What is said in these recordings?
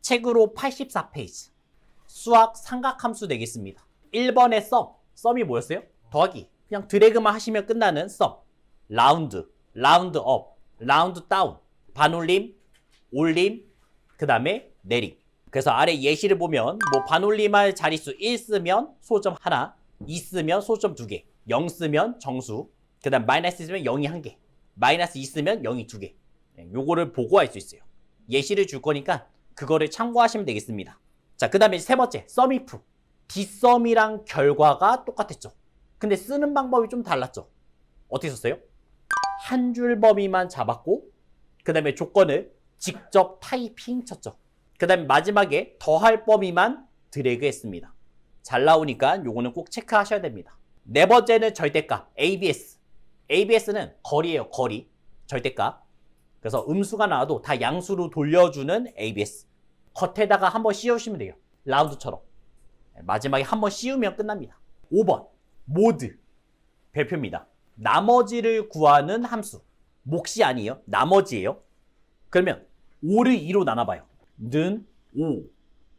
책으로 84페이지. 수학 삼각함수 되겠습니다. 1번의 썸이 뭐였어요? 더하기. 그냥 드래그만 하시면 끝나는 썸. 라운드, 라운드 업, 라운드 다운, 반올림, 올림, 그 다음에 내림. 그래서 아래 예시를 보면 뭐 반올림할 자릿수 1 쓰면 소점 하나, 2 쓰면 소점 2개, 0 쓰면 정수, 그 다음 마이너스 쓰면 0이 1개, 마이너스 2 쓰면 0이 2개. 요거를 보고 할 수 있어요. 예시를 줄 거니까 그거를 참고하시면 되겠습니다. 자, 그 다음에 세 번째, 썸이프. 뒷썸이랑 결과가 똑같았죠. 근데 쓰는 방법이 좀 달랐죠. 어떻게 썼어요? 한 줄 범위만 잡았고 그 다음에 조건을 직접 타이핑 쳤죠. 그 다음에 마지막에 더할 범위만 드래그 했습니다. 잘 나오니까 요거는 꼭 체크하셔야 됩니다. 네 번째는 절대값, ABS. ABS는 거리예요, 거리. 절대값. 그래서 음수가 나와도 다 양수로 돌려주는 ABS. 겉에다가 한번 씌우시면 돼요. 라운드처럼. 마지막에 한번 씌우면 끝납니다. 5번, 모드. 별표입니다. 나머지를 구하는 함수. 몫이 아니에요. 나머지예요. 그러면 5를 2로 나눠봐요. 는 5.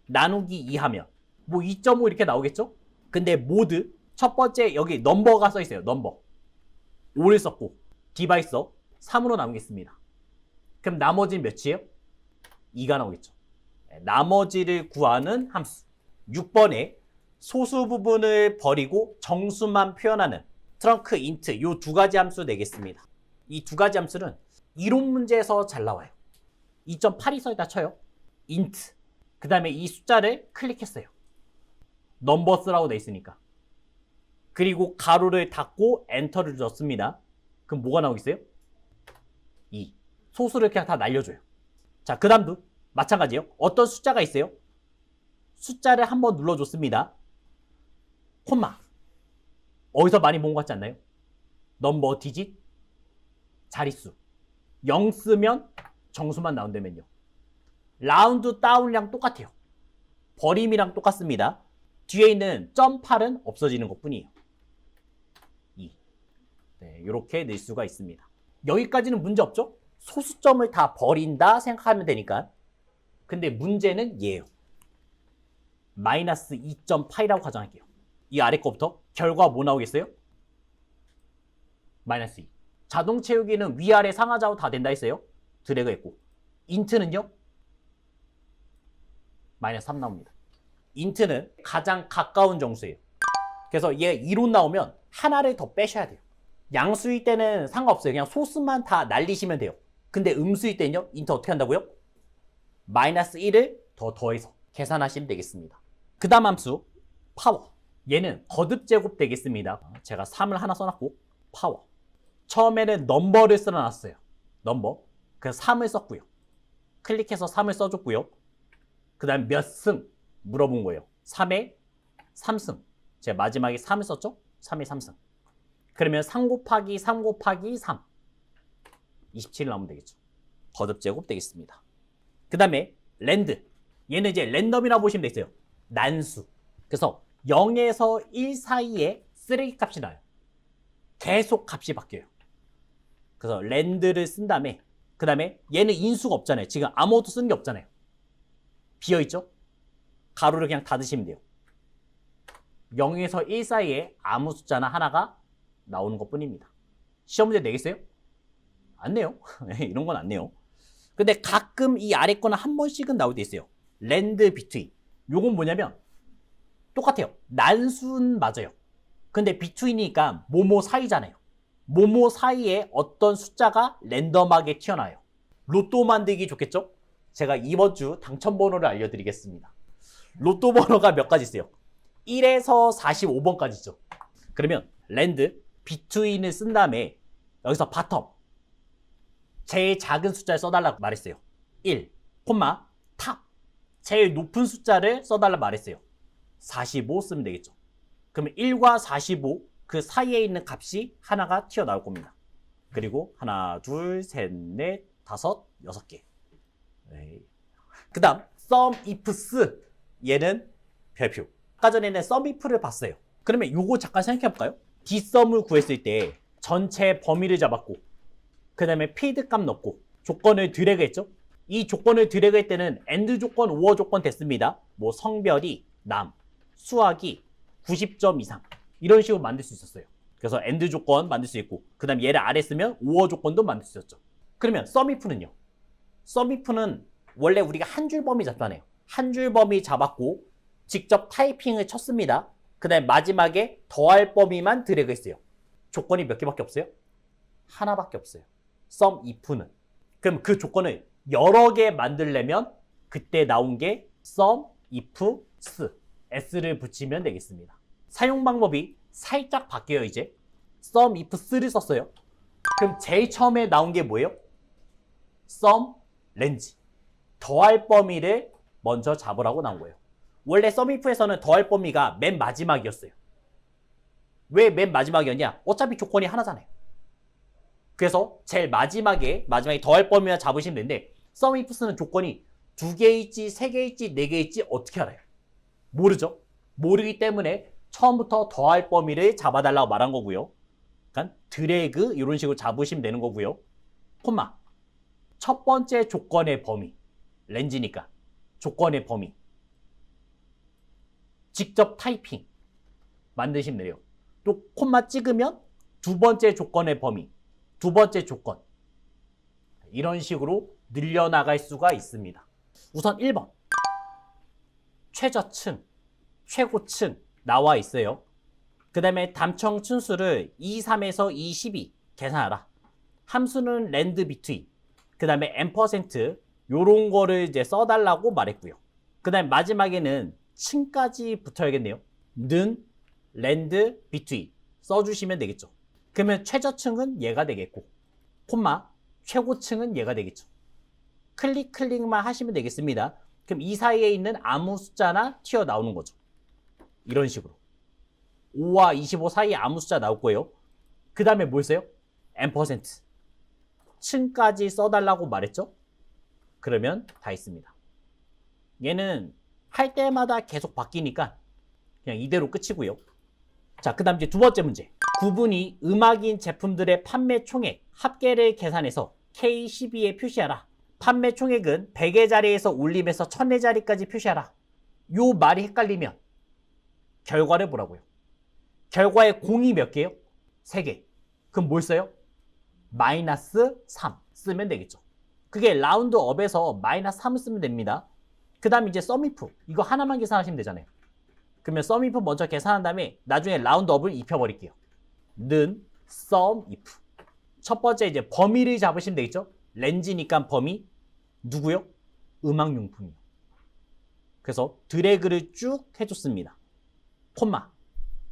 나누기 2 하면 뭐 2.5 이렇게 나오겠죠? 근데 모드 첫 번째 여기 넘버가 써 있어요. 넘버. 5를 썼고 디바이서 3으로 나누겠습니다. 그럼 나머지는 몇이에요? 2가 나오겠죠. 나머지를 구하는 함수. 6번에 소수 부분을 버리고 정수만 표현하는 트렁크 인트 요 두 가지 함수 되겠습니다. 이 두 가지 함수는 이론 문제에서 잘 나와요. 2.8이 써있다 쳐요. 인트. 그 다음에 이 숫자를 클릭했어요. 넘버스라고 돼 있으니까. 그리고 가로를 닫고 엔터를 줬습니다. 그럼 뭐가 나오겠어요? 2. 소수를 그냥 다 날려줘요. 자, 그 다음도 마찬가지예요. 어떤 숫자가 있어요? 숫자를 한번 눌러줬습니다. 콤마. 어디서 많이 본 것 같지 않나요? 넘버, 디짓, 자릿수. 0 쓰면 정수만 나온다면요. 라운드 다운이랑 똑같아요. 버림이랑 똑같습니다. 뒤에 있는 .8은 없어지는 것뿐이에요. 2. 네, 이렇게 낼 수가 있습니다. 여기까지는 문제 없죠? 소수점을 다 버린다 생각하면 되니까. 근데 문제는 얘예요. 마이너스 2.8이라고 가정할게요. 이 아래 거부터 결과 뭐 나오겠어요? 마이너스 2. 자동 채우기는 위아래 상하좌우 다 된다 했어요. 드래그 했고. 인트는요? 마이너스 3 나옵니다. 인트는 가장 가까운 정수예요. 그래서 얘 2로 나오면 하나를 더 빼셔야 돼요. 양수일 때는 상관없어요. 그냥 소수만 다 날리시면 돼요. 근데 음수일 때는요? 인트 어떻게 한다고요? 마이너스 1을 더 더해서 계산하시면 되겠습니다. 그 다음 함수 파워. 얘는 거듭 제곱 되겠습니다. 제가 3을 하나 써놨고 파워. 처음에는 넘버를 써놨어요. 넘버. 그래서 3을 썼고요. 클릭해서 3을 써줬고요. 그 다음 몇 승 물어본 거예요. 3에 3승. 제가 마지막에 3을 썼죠? 3에 3승. 그러면 3 곱하기 3 곱하기 3. 27 나오면 되겠죠. 거듭 제곱 되겠습니다. 그 다음에 랜드. 얘는 이제 랜덤이라고 보시면 되겠어요. 난수. 그래서 0에서 1 사이에 쓰레기 값이 나요. 계속 값이 바뀌어요. 그래서 랜드를 쓴 다음에 그 다음에 얘는 인수가 없잖아요. 지금 아무것도 쓴 게 없잖아요. 비어있죠? 가로를 그냥 닫으시면 돼요. 0에서 1 사이에 아무 숫자나 하나가 나오는 것 뿐입니다. 시험 문제 내겠어요? 안 내요. 이런 건 안 내요. 근데 가끔 이 아래 거는 한 번씩은 나올 때 있어요. 랜드 비트윈. 요건 뭐냐면 똑같아요. 난수는 맞아요. 근데 비트윈이니까 뭐뭐 사이잖아요. 뭐뭐 사이에 어떤 숫자가 랜덤하게 튀어나와요. 로또 만들기 좋겠죠? 제가 이번 주 당첨번호를 알려드리겠습니다. 로또 번호가 몇 가지 있어요? 1에서 45번까지죠. 그러면 랜드, 비트윈을 쓴 다음에 여기서 바텀, 제일 작은 숫자를 써달라고 말했어요. 1, 콤마, 탑, 제일 높은 숫자를 써달라고 말했어요. 45 쓰면 되겠죠. 그러면 1과 45, 그 사이에 있는 값이 하나가 튀어나올 겁니다. 그리고 하나, 둘, 셋, 넷, 다섯, 6개. 그 다음 sum ifs. 얘는 별표. 아까 전에는 sum if를 봤어요. 그러면 요거 잠깐 생각해 볼까요? dsum을 구했을 때 전체 범위를 잡았고 그 다음에 필드 값 넣고 조건을 드래그 했죠? 이 조건을 드래그할 때는 AND 조건, OR 조건 됐습니다. 뭐 성별이 남, 수학이 90점 이상 이런 식으로 만들 수 있었어요. 그래서 AND 조건 만들 수 있고 그 다음 얘를 아래 쓰면 OR 조건도 만들 수 있었죠. 그러면 SUMIF는요. SUMIF는 원래 우리가 한 줄 범위 잡잖아요. 한 줄 범위 잡았고 직접 타이핑을 쳤습니다. 그 다음에 마지막에 더할 범위만 드래그 했어요. 조건이 몇 개밖에 없어요? 하나밖에 없어요. SUMIF는. 그럼 그 조건을 여러 개 만들려면 그때 나온 게 SUMIF S를 붙이면 되겠습니다. 사용 방법이 살짝 바뀌어요. 이제 SUMIF를 썼어요. 그럼 제일 처음에 나온 게 뭐예요? SUMLANG. 더할 범위를 먼저 잡으라고 나온 거예요. 원래 SUMIF에서는 더할 범위가 맨 마지막이었어요. 왜 맨 마지막이었냐? 어차피 조건이 하나잖아요. 그래서 제일 마지막에 더할 범위만 잡으시면 되는데 SUMIF는 조건이 2개일지 3개일지 4개일지 어떻게 알아요? 모르죠? 모르기 때문에 처음부터 더할 범위를 잡아달라고 말한 거고요. 그러니까 드래그 이런 식으로 잡으시면 되는 거고요. 콤마. 첫 번째 조건의 범위. 렌즈니까 조건의 범위. 직접 타이핑 만드시면 돼요. 또 콤마 찍으면 두 번째 조건의 범위. 두 번째 조건. 이런 식으로 늘려나갈 수가 있습니다. 우선 1번. 최저층, 최고층 나와 있어요. 그 다음에 담청 층수를 23에서 22 계산하라. 함수는 랜드 비트윈. 그 다음에 n% 요런 거를 이제 써달라고 말했고요. 그 다음에 마지막에는 층까지 붙어야겠네요. 는 랜드 비트윈 써주시면 되겠죠. 그러면 최저층은 얘가 되겠고 콤마 최고층은 얘가 되겠죠. 클릭만 하시면 되겠습니다. 그럼 이 사이에 있는 아무 숫자나 튀어나오는 거죠. 이런 식으로 5와 25 사이에 아무 숫자 나올 거예요. 그 다음에 뭘 써요? n% 층까지 써달라고 말했죠. 그러면 다 있습니다. 얘는 할 때마다 계속 바뀌니까 그냥 이대로 끝이고요. 자, 그 다음 이제 두 번째 문제. 구분이 음악인 제품들의 판매 총액 합계를 계산해서 K12에 표시하라. 판매 총액은 100의 자리에서 올림해서 1000의 자리까지 표시하라. 요 말이 헷갈리면 결과를 보라고요. 결과에 공이 몇 개예요? 3개. 그럼 뭘 써요? 마이너스 3 쓰면 되겠죠. 그게 라운드업에서 마이너스 3을 쓰면 됩니다. 그 다음 이제 SUMIF 이거 하나만 계산하시면 되잖아요. 그러면 SUMIF 먼저 계산한 다음에 나중에 라운드업을 입혀버릴게요. 는 SUMIF. 첫 번째 이제 범위를 잡으시면 되겠죠. 렌즈니까 범위 누구요? 음악용품이요. 그래서 드래그를 쭉 해줬습니다. 콤마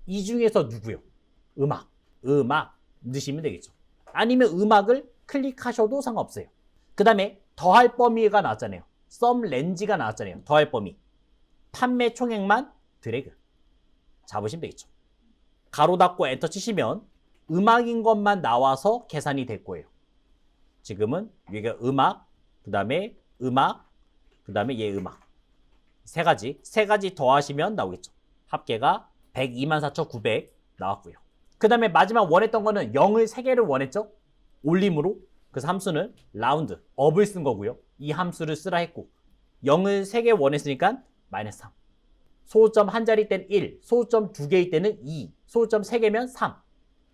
이 중에서 누구요? 음악 넣으시면 되겠죠. 아니면 음악을 클릭하셔도 상관없어요. 그 다음에 더할 범위가 나왔잖아요. SUMLANG가 나왔잖아요. 더할 범위. 판매 총액만 드래그 잡으시면 되겠죠. 가로 닫고 엔터 치시면 음악인 것만 나와서 계산이 될 거예요. 지금은 여기가 음악, 그 다음에 음악, 그 다음에 얘 음악. 세 가지 더하시면 나오겠죠. 합계가 124,900 나왔고요. 그 다음에 마지막 원했던 거는 0을 3개를 원했죠. 올림으로. 그래서 함수는 라운드, 업을 쓴 거고요. 이 함수를 쓰라 했고 0을 3개 원했으니까 마이너스 3. 소수점 한 자리 때는 1, 소수점 2개일 때는 2, 소수점 3개면 3.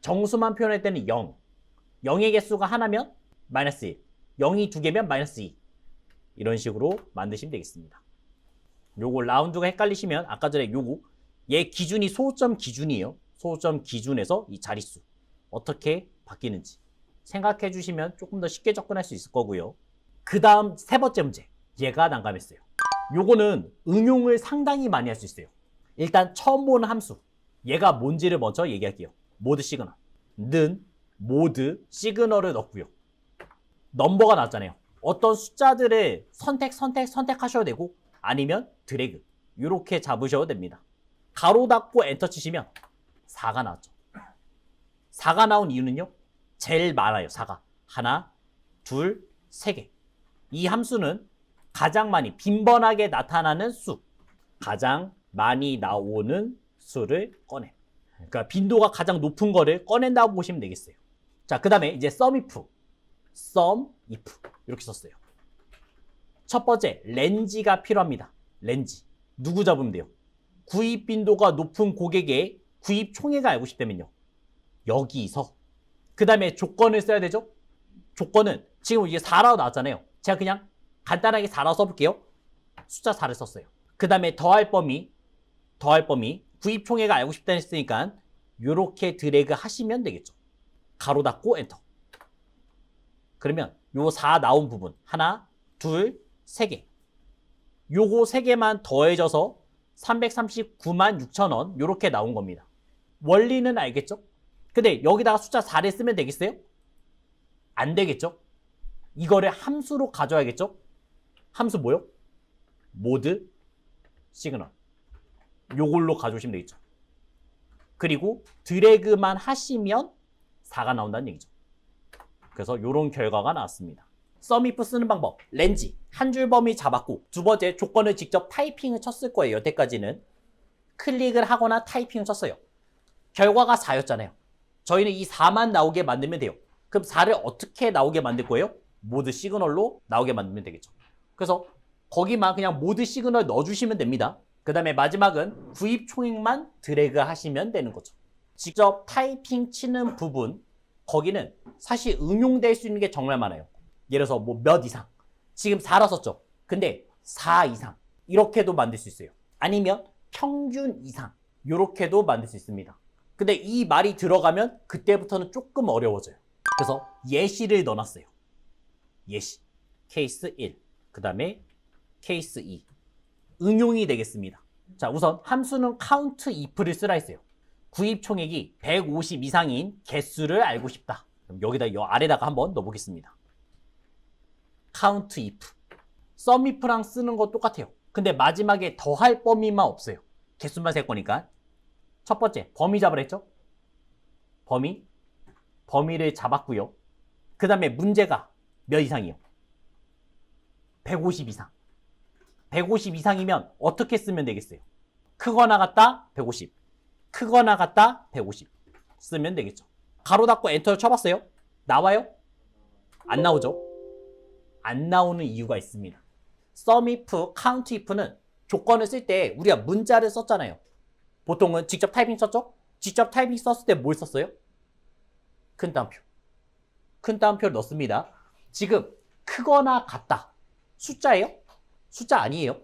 정수만 표현할 때는 0. 0의 개수가 하나면 마이너스 1. 0이 2개면 마이너스 2. 이런 식으로 만드시면 되겠습니다. 요거 라운드가 헷갈리시면 아까 전에 요거 얘 기준이 소수점 기준이에요. 소수점 기준에서 이 자릿수 어떻게 바뀌는지 생각해 주시면 조금 더 쉽게 접근할 수 있을 거고요. 그 다음 세 번째 문제. 얘가 난감했어요. 요거는 응용을 상당히 많이 할 수 있어요. 일단 처음 보는 함수. 얘가 뭔지를 먼저 얘기할게요. 모드 시그널. 는 모드 시그널을 넣고요. 넘버가 나왔잖아요. 어떤 숫자들을 선택하셔도 되고 아니면 드래그 이렇게 잡으셔도 됩니다. 가로 닫고 엔터 치시면 4가 나왔죠. 4가 나온 이유는요. 제일 많아요. 4가. 하나, 둘, 3개. 이 함수는 가장 많이 빈번하게 나타나는 수. 가장 많이 나오는 수를 꺼내. 그러니까 빈도가 가장 높은 거를 꺼낸다고 보시면 되겠어요. 자, 그 다음에 이제 SUMIF 이렇게 썼어요. 첫 번째, 렌지가 필요합니다. 렌지. 누구 잡으면 돼요? 구입 빈도가 높은 고객의 구입 총액을 알고 싶다면요. 여기서. 그 다음에 조건을 써야 되죠? 조건은 지금 이게 4라고 나왔잖아요. 제가 그냥 간단하게 4라고 써볼게요. 숫자 4를 썼어요. 그 다음에 더할 범위 구입 총액을 알고 싶다 했으니까 이렇게 드래그 하시면 되겠죠. 가로 닫고 엔터. 그러면 요 4 나온 부분 하나, 둘, 3개. 요거 3개만 더해져서 339만 6천 원 요렇게 나온 겁니다. 원리는 알겠죠? 근데 여기다가 숫자 4를 쓰면 되겠어요? 안 되겠죠? 이거를 함수로 가져야겠죠? 함수 뭐요? 모드 시그널. 요걸로 가져오시면 되겠죠. 그리고 드래그만 하시면 4가 나온다는 얘기죠. 그래서 요런 결과가 나왔습니다. 썸이프 쓰는 방법. 렌지. 한 줄 범위 잡았고 두 번째 조건을 직접 타이핑을 쳤을 거예요. 여태까지는. 클릭을 하거나 타이핑을 쳤어요. 결과가 4였잖아요. 저희는 이 4만 나오게 만들면 돼요. 그럼 4를 어떻게 나오게 만들 거예요? 모드 시그널로 나오게 만들면 되겠죠. 그래서 거기만 그냥 모드 시그널 넣어주시면 됩니다. 그 다음에 마지막은 구입 총액만 드래그 하시면 되는 거죠. 직접 타이핑 치는 부분, 거기는 사실 응용될 수 있는 게 정말 많아요. 예를 들어서 뭐 몇 이상. 지금 4라 썼죠. 근데 4 이상. 이렇게도 만들 수 있어요. 아니면 평균 이상. 이렇게도 만들 수 있습니다. 근데 이 말이 들어가면 그때부터는 조금 어려워져요. 그래서 예시를 넣어놨어요. 예시. 케이스 1. 그 다음에 케이스 2. 응용이 되겠습니다. 자, 우선 함수는 count if를 쓰라 했어요. 구입 총액이 150 이상인 개수를 알고 싶다. 그럼 여기다 요 아래다가 한번 넣어보겠습니다. count if. sum if랑 쓰는 거 똑같아요. 근데 마지막에 더할 범위만 없어요. 개수만 셀 거니까. 첫 번째, 범위 잡으라 했죠? 범위를 잡았고요. 그 다음에 문제가 몇 이상이요? 150 이상. 150 이상이면 어떻게 쓰면 되겠어요? 크거나 같다 150. 크거나 같다 150 쓰면 되겠죠. 가로 닫고 엔터를 쳐봤어요? 나와요? 안 나오죠? 안 나오는 이유가 있습니다. sum if, count if는 조건을 쓸 때 우리가 문자를 썼잖아요. 보통은 직접 타이핑 썼죠? 직접 타이핑 썼을 때 뭘 썼어요? 큰 따옴표. 큰 따옴표를 넣습니다. 지금 크거나 같다. 숫자예요? 숫자 아니에요.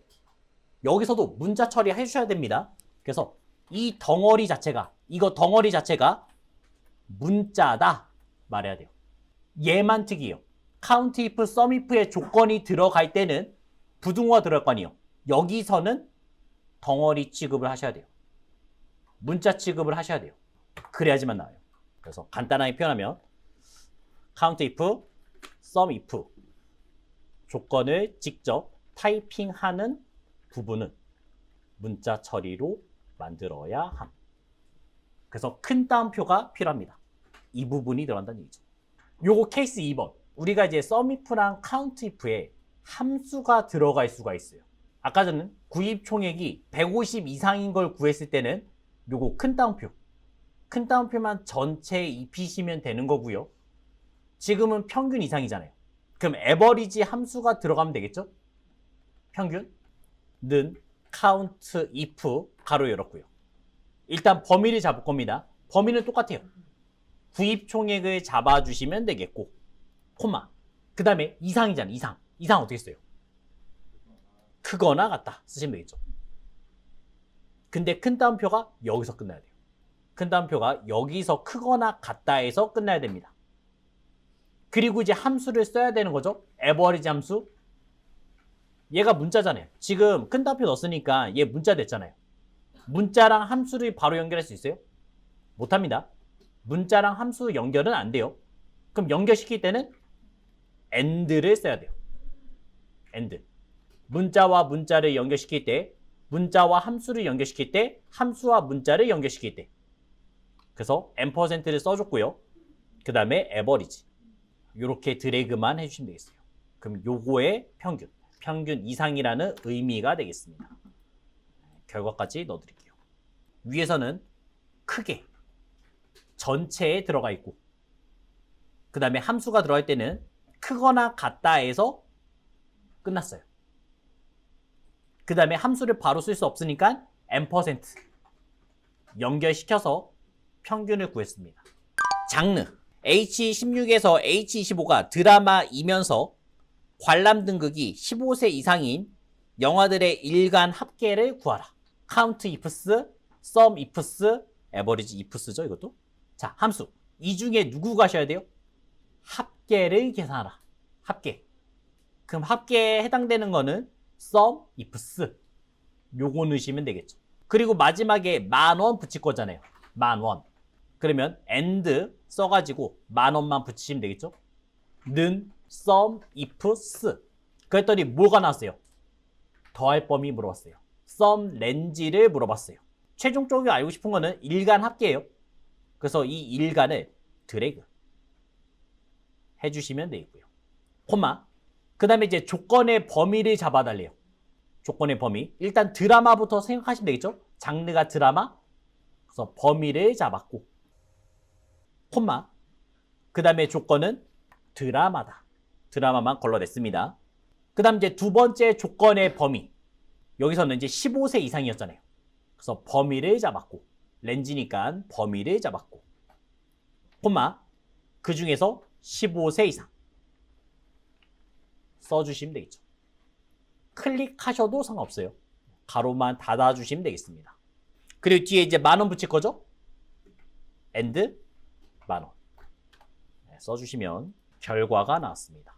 여기서도 문자 처리 해주셔야 됩니다. 그래서 이 덩어리 자체가 문자다 말해야 돼요. 얘만 특이해요. count if, sum if의 조건이 들어갈 때는 부등호가 들어갈 거 아니에요. 여기서는 덩어리 취급을 하셔야 돼요. 문자 취급을 하셔야 돼요. 그래야지만 나와요. 그래서 간단하게 표현하면 count if, sum if 조건을 직접 타이핑하는 부분은 문자 처리로 만들어야 함. 그래서 큰 따옴표가 필요합니다. 이 부분이 들어간다는 얘기죠. 요거 케이스 2번. 우리가 이제 sum if랑 count if에 함수가 들어갈 수가 있어요. 아까 전에 구입 총액이 150 이상인 걸 구했을 때는 요거 큰 따옴표만 전체에 입히시면 되는 거고요. 지금은 평균 이상이잖아요. 그럼 에버리지 함수가 들어가면 되겠죠? 평균은 count if 가로 열었고요. 일단 범위를 잡을 겁니다. 범위는 똑같아요. 구입 총액을 잡아주시면 되겠고, 콤마. 그 다음에 이상이잖아요. 이상 어떻게 써요? 크거나 같다 쓰시면 되겠죠. 근데 큰 따옴표가 여기서 끝나야 돼요. 큰 따옴표가 여기서 크거나 같다에서 끝나야 됩니다. 그리고 이제 함수를 써야 되는 거죠. 에버리지 함수. 얘가 문자잖아요. 지금 큰 따옴표 넣었으니까 얘 문자 됐잖아요. 문자랑 함수를 바로 연결할 수 있어요? 못합니다. 문자랑 함수 연결은 안 돼요. 그럼 연결시킬 때는 AND를 써야 돼요. AND. 문자와 문자를 연결시킬 때, 문자와 함수를 연결시킬 때, 함수와 문자를 연결시킬 때. 그래서 %를 써줬고요. 그 다음에 average. 이렇게 드래그만 해주시면 되겠어요. 그럼 요거의 평균 이상이라는 의미가 되겠습니다. 결과까지 넣어드릴게요. 위에서는 크게 전체에 들어가 있고, 그 다음에 함수가 들어갈 때는 크거나 같다에서 끝났어요. 그 다음에 함수를 바로 쓸 수 없으니까 n% 연결시켜서 평균을 구했습니다. 장르 H16에서 H25가 드라마이면서 관람 등급이 15세 이상인 영화들의 일간 합계를 구하라. count ifs, sum ifs, average ifs죠 이것도. 자, 함수. 이 중에 누구 가셔야 돼요? 합계를 계산하라. 합계. 그럼 합계에 해당되는 거는 sum ifs. 요거 넣으시면 되겠죠. 그리고 마지막에 10,000원 붙일 거잖아요. 10,000원. 그러면 and 써가지고 10,000원만 붙이시면 되겠죠. 는 sum ifs. 그랬더니 뭐가 나왔어요? 더할 범위 물어봤어요. sum range를 물어봤어요. 최종적으로 알고 싶은 거는 일간 합계예요. 그래서 이 일간을 드래그 해주시면 되겠고요. 콤마. 그 다음에 이제 조건의 범위를 잡아달래요. 조건의 범위. 일단 드라마부터 생각하시면 되겠죠. 장르가 드라마. 그래서 범위를 잡았고. 콤마. 그 다음에 조건은 드라마다. 드라마만 걸러냈습니다. 그 다음 이제 두 번째 조건의 범위. 여기서는 이제 15세 이상이었잖아요. 그래서 범위를 잡았고. 렌즈니까 범위를 잡았고. 콤마. 그 중에서 15세 이상. 써주시면 되겠죠. 클릭하셔도 상관없어요. 가로만 닫아주시면 되겠습니다. 그리고 뒤에 이제 10,000원 붙일 거죠? and 10,000원. 써주시면 결과가 나왔습니다.